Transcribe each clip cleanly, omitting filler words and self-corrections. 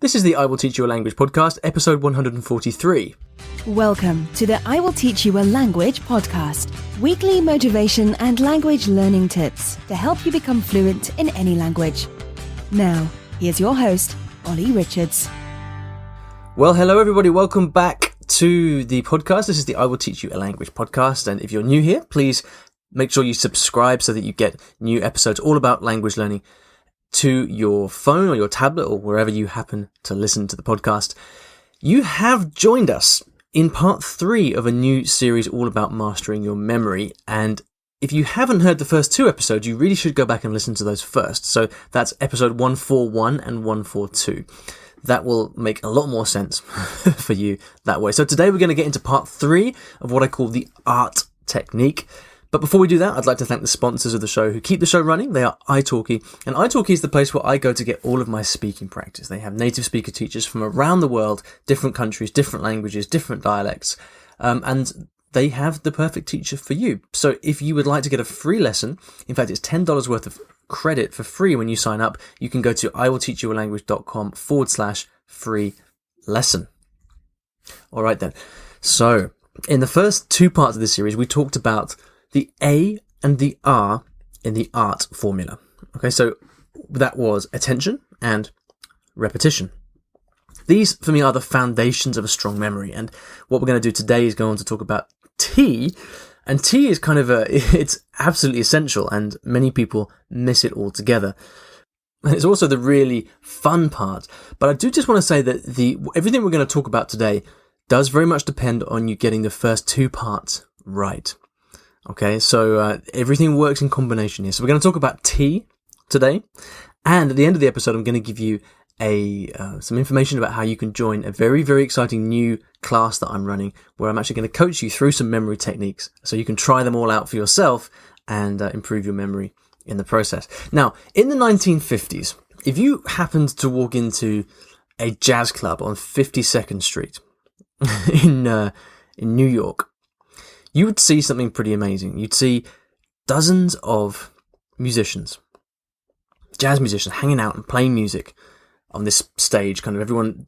This is the I Will Teach You a Language podcast, episode 143. Welcome to the I Will Teach You a Language podcast. Weekly motivation and language learning tips to help you become fluent in any language. Now, here's your host, Olly Richards. Well, hello everybody. Welcome back to the podcast. This is the I Will Teach You a Language podcast. And if you're new here, please make sure you subscribe so that you get new episodes all about language learning to your phone or your tablet or wherever you happen to listen to the podcast. You have joined us in part 3 of a new series all about mastering your memory. And if you haven't heard the first 2 episodes, you really should go back and listen to those first. So that's episode 141 and 142. That will make a lot more sense for you that way. So today we're going to get into part 3 of what I call the art technique. But before we do that, I'd like to thank the sponsors of the show who keep the show running. They are iTalki. And iTalki is the place where I go to get all of my speaking practice. They have native speaker teachers from around the world, different countries, different languages, different dialects. And they have the perfect teacher for you. So if you would like to get a free lesson, in fact, it's $10 worth of credit for free when you sign up, you can go to iwillteachyoualanguage.com/free lesson. All right then. So in the first 2 parts of this series, we talked about the A and the R in the ART formula. Okay, so that was attention and repetition. These, for me, are the foundations of a strong memory. And what we're going to do today is go on to talk about T. And T is kind of it's absolutely essential, and many people miss it altogether. And it's also the really fun part. But I do just want to say that everything we're going to talk about today does very much depend on you getting the first 2 parts right. Okay, so everything works in combination here. So we're going to talk about T today, and at the end of the episode, I'm going to give you some information about how you can join a very, very exciting new class that I'm running, where I'm actually going to coach you through some memory techniques, so you can try them all out for yourself and improve your memory in the process. Now, in the 1950s, if you happened to walk into a jazz club on 52nd Street in New York, you would see something pretty amazing. You'd see dozens of musicians, jazz musicians, hanging out and playing music on this stage, kind of everyone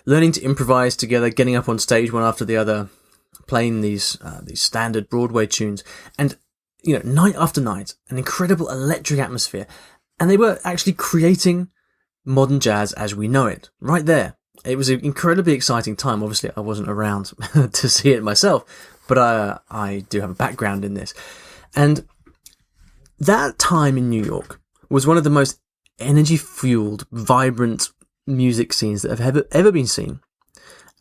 learning to improvise together, getting up on stage one after the other, playing these standard Broadway tunes. And, you know, night after night, an incredible electric atmosphere. And they were actually creating modern jazz as we know it, right there. It was an incredibly exciting time. Obviously, I wasn't around to see it myself, but I do have a background in this. And that time in New York was one of the most energy-fueled, vibrant music scenes that have ever been seen.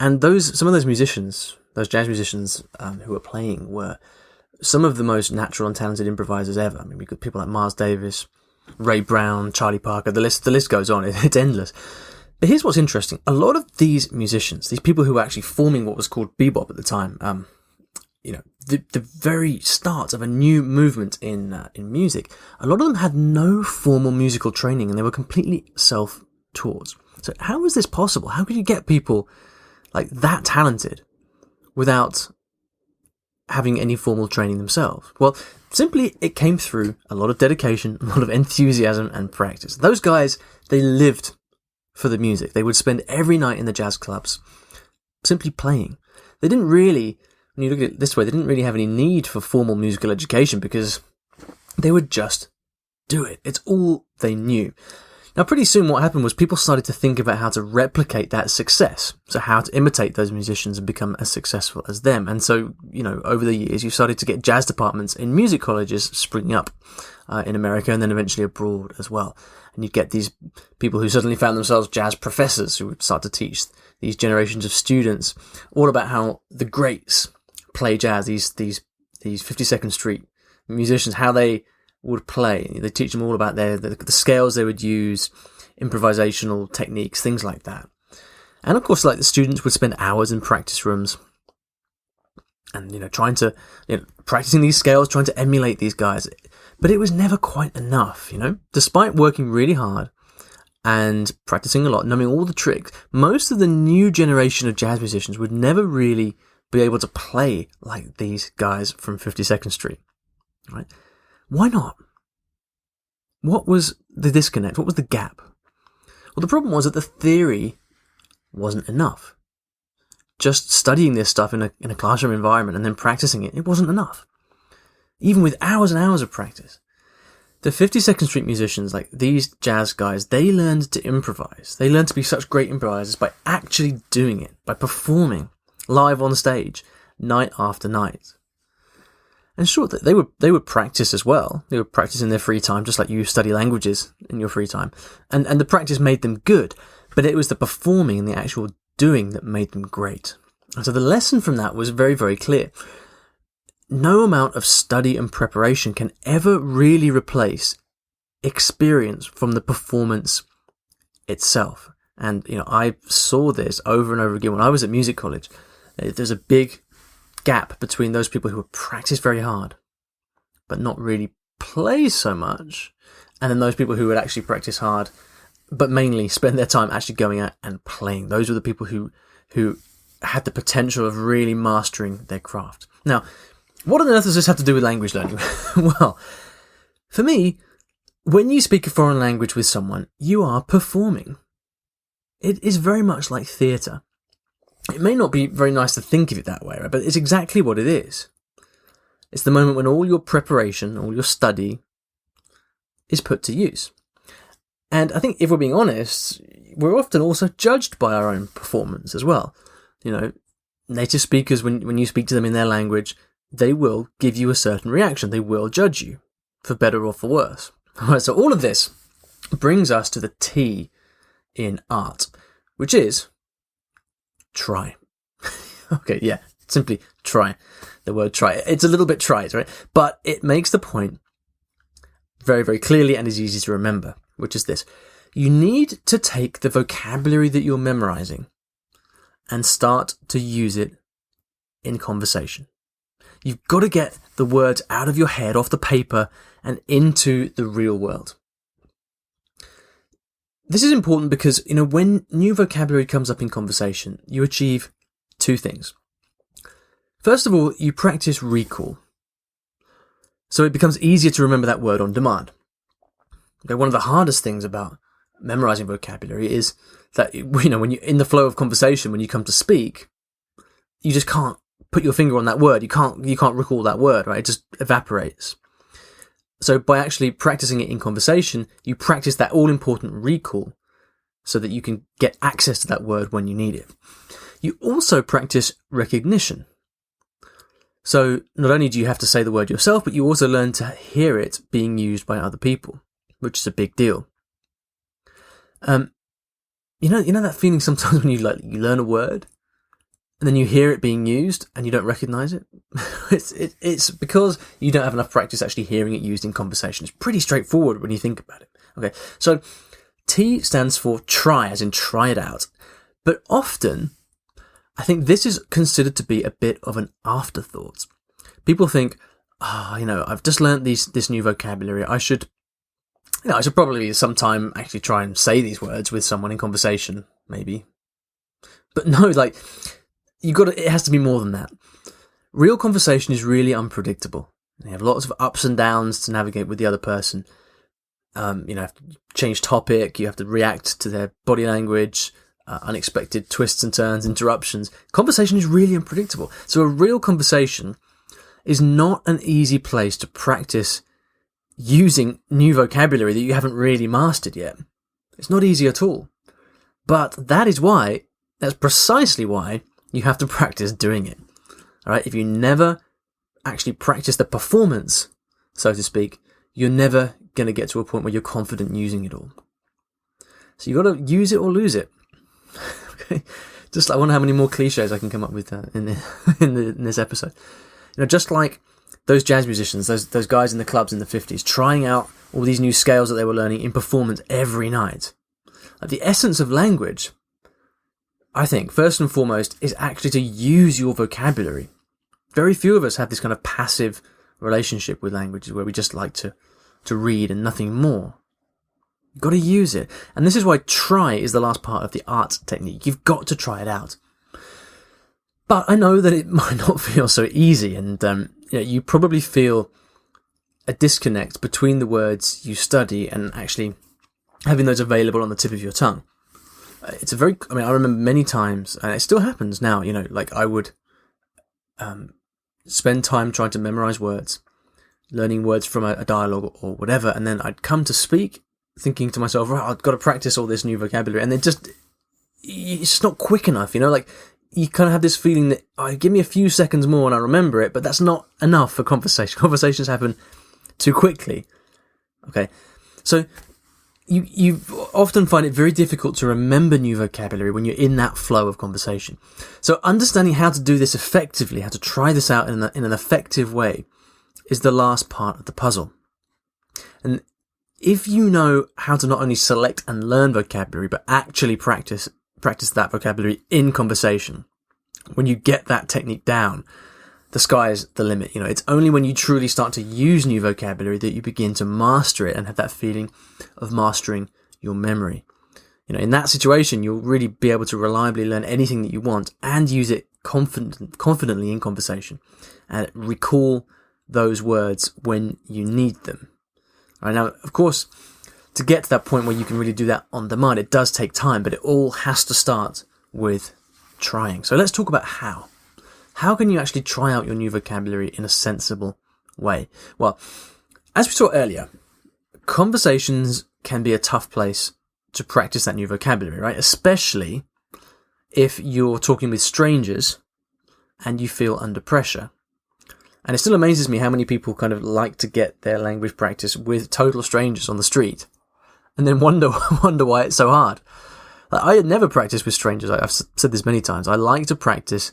And some of those musicians, those jazz musicians who were playing, were some of the most natural and talented improvisers ever. I mean, we've got people like Miles Davis, Ray Brown, Charlie Parker. The list goes on. It's endless. But here's what's interesting. A lot of these musicians, these people who were actually forming what was called bebop at the time, the very start of a new movement in music, a lot of them had no formal musical training, and they were completely self-taught. So how was this possible? How could you get people like that talented without having any formal training themselves? Well, simply it came through a lot of dedication, a lot of enthusiasm and practice. Those guys, they lived for the music. They would spend every night in the jazz clubs simply playing. They didn't really, when you look at it this way, they didn't really have any need for formal musical education because they would just do it. It's all they knew. Now, pretty soon what happened was people started to think about how to replicate that success. So how to imitate those musicians and become as successful as them. And so, over the years, you started to get jazz departments in music colleges springing up in America and then eventually abroad as well. And you'd get these people who suddenly found themselves jazz professors who would start to teach these generations of students all about how the greats play jazz, these 52nd Street musicians, how they would play. They teach them all about the scales they would use, improvisational techniques, things like that. And of course, like, the students would spend hours in practice rooms and, practicing these scales, trying to emulate these guys. But it was never quite enough, Despite working really hard and practicing a lot, knowing all the tricks, most of the new generation of jazz musicians would never really be able to play like these guys from 52nd Street, right? Why not? What was the disconnect? What was the gap? Well, the problem was that the theory wasn't enough. Just studying this stuff in a classroom environment and then practicing it wasn't enough. Even with hours and hours of practice. The 52nd Street musicians, like these jazz guys, they learned to improvise. They learned to be such great improvisers by actually doing it, by performing live on stage, night after night. And sure, they would practice as well. They would practice in their free time, just like you study languages in your free time. And the practice made them good, but it was the performing and the actual doing that made them great. And so the lesson from that was very, very clear. No amount of study and preparation can ever really replace experience from the performance itself. And, I saw this over and over again when I was at music college. There's a big gap between those people who would practice very hard, but not really play so much, and then those people who would actually practice hard, but mainly spend their time actually going out and playing. Those were the people who had the potential of really mastering their craft. Now, what on earth does this have to do with language learning? Well, for me, when you speak a foreign language with someone, you are performing. It is very much like theatre. It may not be very nice to think of it that way, right? But it's exactly what it is. It's the moment when all your preparation, all your study is put to use. And I think if we're being honest, we're often also judged by our own performance as well. Native speakers, when you speak to them in their language, they will give you a certain reaction. They will judge you, for better or for worse. All right, so all of this brings us to the T in art, which is try. Okay, yeah, simply try. The word try. It's a little bit trite, right? But it makes the point very, very clearly and is easy to remember, which is this. You need to take the vocabulary that you're memorizing and start to use it in conversation. You've got to get the words out of your head, off the paper, and into the real world. This is important because, when new vocabulary comes up in conversation, you achieve two things. First of all, you practice recall. So it becomes easier to remember that word on demand. Okay, one of the hardest things about memorizing vocabulary is that, when you're in the flow of conversation, when you come to speak, you just can't put your finger on that word. You can't recall that word, right? It just evaporates. So by actually practicing it in conversation, you practice that all-important recall so that you can get access to that word when you need it. You also practice recognition. So not only do you have to say the word yourself, but you also learn to hear it being used by other people, which is a big deal. You know that feeling sometimes when you learn a word and then you hear it being used and you don't recognize it? It's because you don't have enough practice actually hearing it used in conversation. It's pretty straightforward when you think about it. Okay, so T stands for try, as in try it out. But often, I think this is considered to be a bit of an afterthought. People think, I've just learnt this new vocabulary. I should probably sometime actually try and say these words with someone in conversation, maybe. But no, it has to be more than that. Real conversation is really unpredictable. You have lots of ups and downs to navigate with the other person. You have to change topic, you have to react to their body language, unexpected twists and turns, interruptions. Conversation is really unpredictable. So a real conversation is not an easy place to practice using new vocabulary that you haven't really mastered yet. It's not easy at all. But that's precisely why you have to practice doing it. All right? If you never actually practice the performance, so to speak, you're never going to get to a point where you're confident using it all. So you've got to use it or lose it. Okay? I wonder how many more cliches I can come up with in this episode. Just like those jazz musicians, those guys in the clubs in the 50s, trying out all these new scales that they were learning in performance every night. The essence of language, I think, first and foremost, is actually to use your vocabulary. Very few of us have this kind of passive relationship with languages where we just like to read and nothing more. You've got to use it. And this is why try is the last part of the art technique. You've got to try it out. But I know that it might not feel so easy, and you probably feel a disconnect between the words you study and actually having those available on the tip of your tongue. It's I remember many times, and it still happens now, like I would spend time trying to memorize words, learning words from a dialogue or whatever, and then I'd come to speak thinking to myself, right, I've got to practice all this new vocabulary, and it's just not quick enough, like you kind of have this feeling that, give me a few seconds more and I remember it, but that's not enough for conversation. Conversations happen too quickly. Okay, so you often find it very difficult to remember new vocabulary when you're in that flow of conversation. So understanding how to do this effectively, how to try this out in an effective way, is the last part of the puzzle. And if you know how to not only select and learn vocabulary, but actually practice that vocabulary in conversation, when you get that technique down, the sky is the limit. It's only when you truly start to use new vocabulary that you begin to master it and have that feeling of mastering your memory. In that situation, you'll really be able to reliably learn anything that you want and use it confidently in conversation and recall those words when you need them. All right, now, of course, to get to that point where you can really do that on demand, it does take time, but it all has to start with trying. So let's talk about how. How can you actually try out your new vocabulary in a sensible way? Well, as we saw earlier, conversations can be a tough place to practice that new vocabulary, right? Especially if you're talking with strangers and you feel under pressure. And it still amazes me how many people kind of like to get their language practice with total strangers on the street and then wonder why it's so hard. Like, I had never practiced with strangers. I've said this many times. I like to practice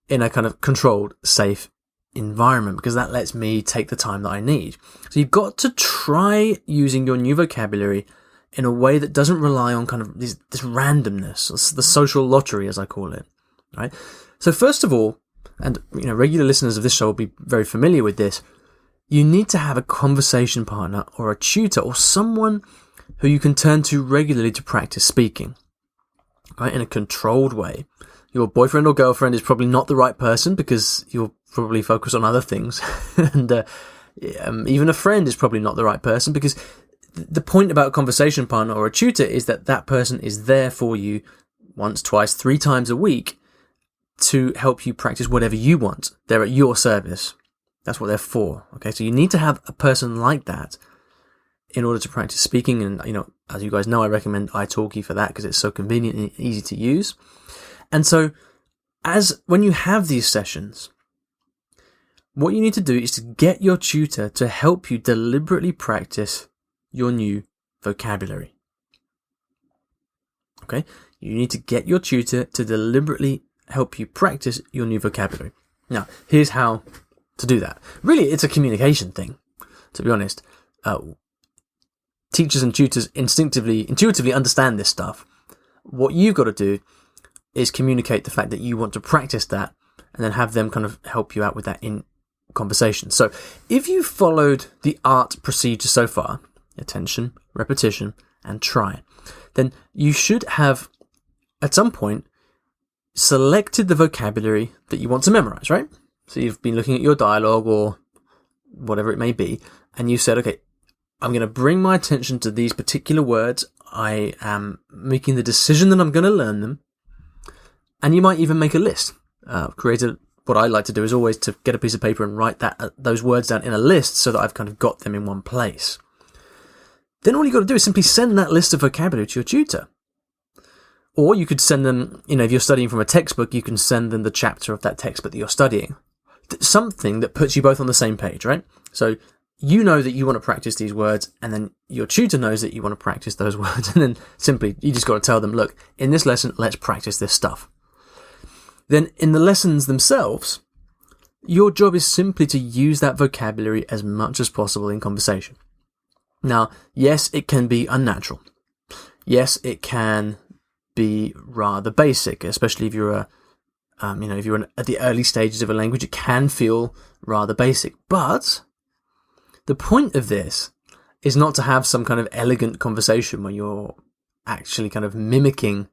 in a kind of controlled, safe environment because that lets me take the time that I need. So you've got to try using your new vocabulary in a way that doesn't rely on kind of this randomness, the social lottery, as I call it, right? So first of all, and regular listeners of this show will be very familiar with this, you need to have a conversation partner or a tutor or someone who you can turn to regularly to practice speaking, right, in a controlled way. Your boyfriend or girlfriend is probably not the right person because you'll probably focus on other things. And even a friend is probably not the right person because the point about a conversation partner or a tutor is that that person is there for you once, twice, 3 times a week to help you practice whatever you want. They're at your service. That's what they're for. Okay, so you need to have a person like that in order to practice speaking. And, as you guys know, I recommend IWTYAL for that because it's so convenient and easy to use. And so when you have these sessions, what you need to do is to get your tutor to help you deliberately practice your new vocabulary. Okay? You need to get your tutor to deliberately help you practice your new vocabulary. Now, here's how to do that. Really, it's a communication thing, to be honest. Teachers and tutors intuitively understand this stuff. What you've got to do is communicate the fact that you want to practice that and then have them kind of help you out with that in conversation. So if you followed the art procedure so far, attention, repetition, and try, then you should have, at some point, selected the vocabulary that you want to memorize, right? So you've been looking at your dialogue or whatever it may be, and you said, okay, I'm going to bring my attention to these particular words. I am making the decision that I'm going to learn them. And you might even make a list. What I like to do is always to get a piece of paper and write those words down in a list so that I've kind of got them in one place. Then all you've got to do is simply send that list of vocabulary to your tutor. Or you could send them, if you're studying from a textbook, you can send them the chapter of that textbook that you're studying. Something that puts you both on the same page, right? So you know that you want to practice these words, and then your tutor knows that you want to practice those words, and then simply you just got to tell them, look, in this lesson, let's practice this stuff. Then in the lessons themselves, your job is simply to use that vocabulary as much as possible in conversation. Now, yes, it can be unnatural. Yes, it can be rather basic, especially if you're at the early stages of a language, it can feel rather basic. But the point of this is not to have some kind of elegant conversation where you're actually kind of mimicking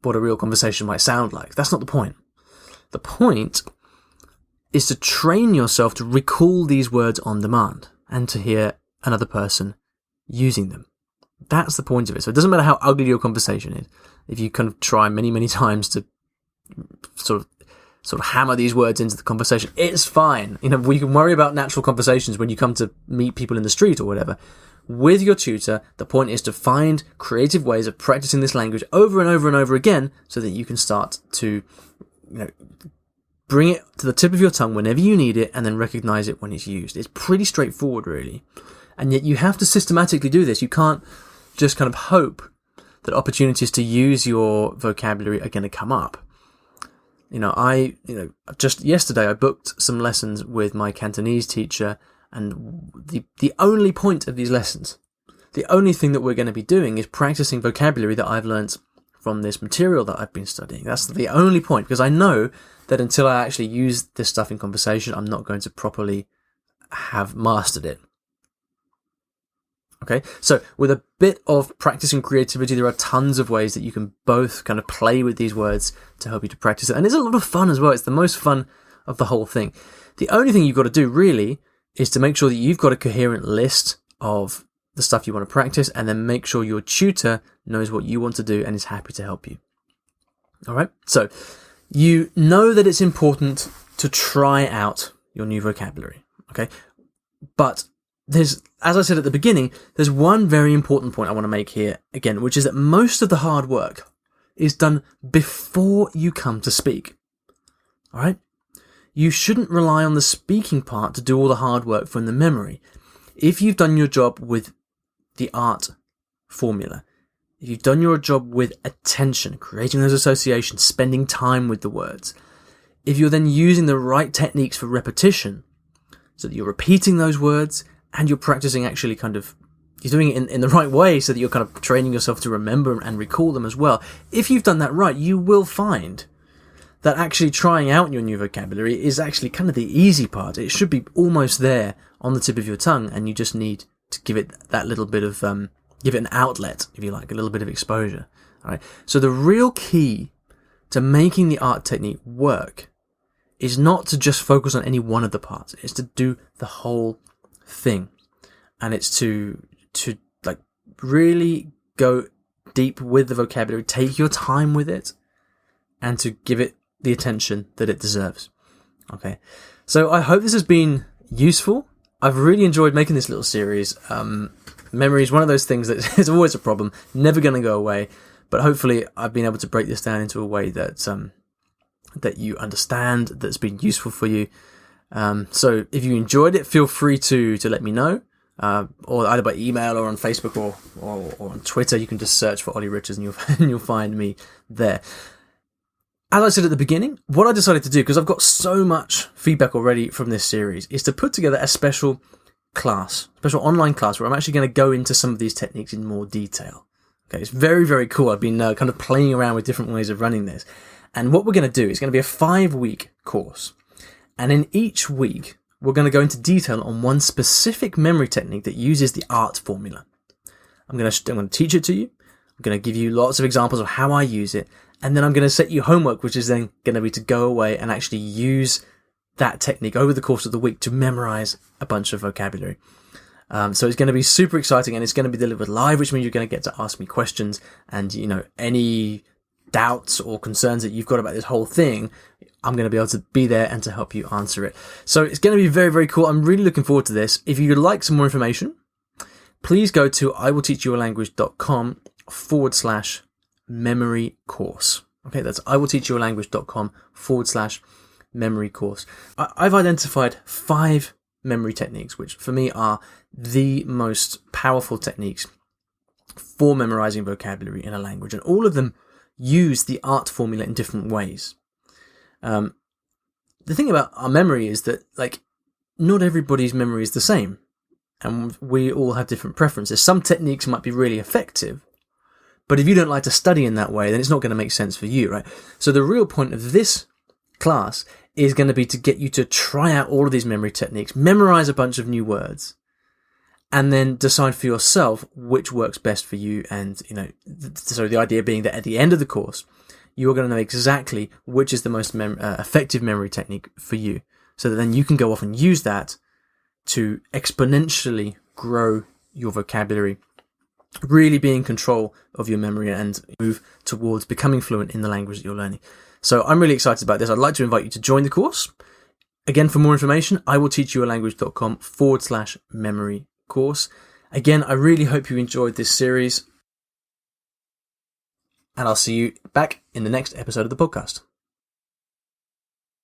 what a real conversation might sound like. That's not the point. The point is to train yourself to recall these words on demand and to hear another person using them. That's the point of it. So it doesn't matter how ugly your conversation is. If you kind of try many, many times to sort of hammer these words into the conversation, it's fine. We can worry about natural conversations when you come to meet people in the street or whatever. With your tutor, the point is to find creative ways of practicing this language over and over and over again so that you can start to, bring it to the tip of your tongue whenever you need it and then recognize it when it's used. It's pretty straightforward, really. And yet you have to systematically do this. You can't just kind of hope that opportunities to use your vocabulary are going to come up. Just yesterday I booked some lessons with my Cantonese teacher, and the only point of these lessons, the only thing that we're going to be doing is practicing vocabulary that I've learnt from this material that I've been studying. That's the only point, because I know that until I actually use this stuff in conversation, I'm not going to properly have mastered it. Okay, so with a bit of practice and creativity, there are tons of ways that you can both kind of play with these words to help you to practice it. And it's a lot of fun as well. It's the most fun of the whole thing. The only thing you've got to do really is to make sure that you've got a coherent list of the stuff you want to practice, and then make sure your tutor knows what you want to do and is happy to help you. All right, so you know that it's important to try out your new vocabulary, okay? But as I said at the beginning, there's one very important point I want to make here again, which is that most of the hard work is done before you come to speak. All right? You shouldn't rely on the speaking part to do all the hard work from the memory. If you've done your job with the art formula, if you've done your job with attention, creating those associations, spending time with the words, if you're then using the right techniques for repetition, so that you're repeating those words and you're practicing actually you're doing it in the right way so that you're kind of training yourself to remember and recall them as well. If you've done that right, you will find that actually trying out your new vocabulary is actually kind of the easy part. It should be almost there on the tip of your tongue, and you just need to give it that little bit of, give it an outlet, if you like, a little bit of exposure. All right. So the real key to making the art technique work is not to just focus on any one of the parts. It's to do the whole thing. And it's to really go deep with the vocabulary, take your time with it, and to give it the attention that it deserves. Okay. So I hope this has been useful. I've really enjoyed making this little series. Memory is one of those things that is always a problem, never going to go away. But hopefully I've been able to break this down into a way that you understand, that's been useful for you. So if you enjoyed it, feel free to let me know, or either by email or on Facebook or on Twitter. You can just search for Olly Richards and you'll find me there. As I said at the beginning, what I decided to do, because I've got so much feedback already from this series, is to put together a special online class where I'm actually going to go into some of these techniques in more detail. Okay, it's very, very cool. I've been kind of playing around with different ways of running this. And what we're going to do is going to be a 5-week course. And in each week, we're going to go into detail on one specific memory technique that uses the art formula. I'm going to teach it to you. I'm going to give you lots of examples of how I use it. And then I'm going to set you homework, which is then going to be to go away and actually use that technique over the course of the week to memorize a bunch of vocabulary. So it's going to be super exciting, and it's going to be delivered live, which means you're going to get to ask me questions, and, any doubts or concerns that you've got about this whole thing, I'm going to be able to be there and to help you answer it. So it's going to be very, very cool. I'm really looking forward to this. If you'd like some more information, please go to IWTYALanguage.com/memory course. Okay, that's IWTYALanguage.com/memory course. I've identified 5 memory techniques, which for me are the most powerful techniques for memorizing vocabulary in a language, and all of them use the art formula in different ways. The thing about our memory is that, not everybody's memory is the same, and we all have different preferences. Some techniques might be really effective, but if you don't like to study in that way, then it's not going to make sense for you, right? So the real point of this class is going to be to get you to try out all of these memory techniques, memorize a bunch of new words, and then decide for yourself which works best for you. And, so the idea being that at the end of the course, you're going to know exactly which is the most effective memory technique for you, so that then you can go off and use that to exponentially grow your vocabulary really be in control of your memory and move towards becoming fluent in the language that you're learning. So I'm really excited about this. I'd like to invite you to join the course. Again, for more information, IWTYAL language.com/memory course. Again, I really hope you enjoyed this series, and I'll see you back in the next episode of the podcast.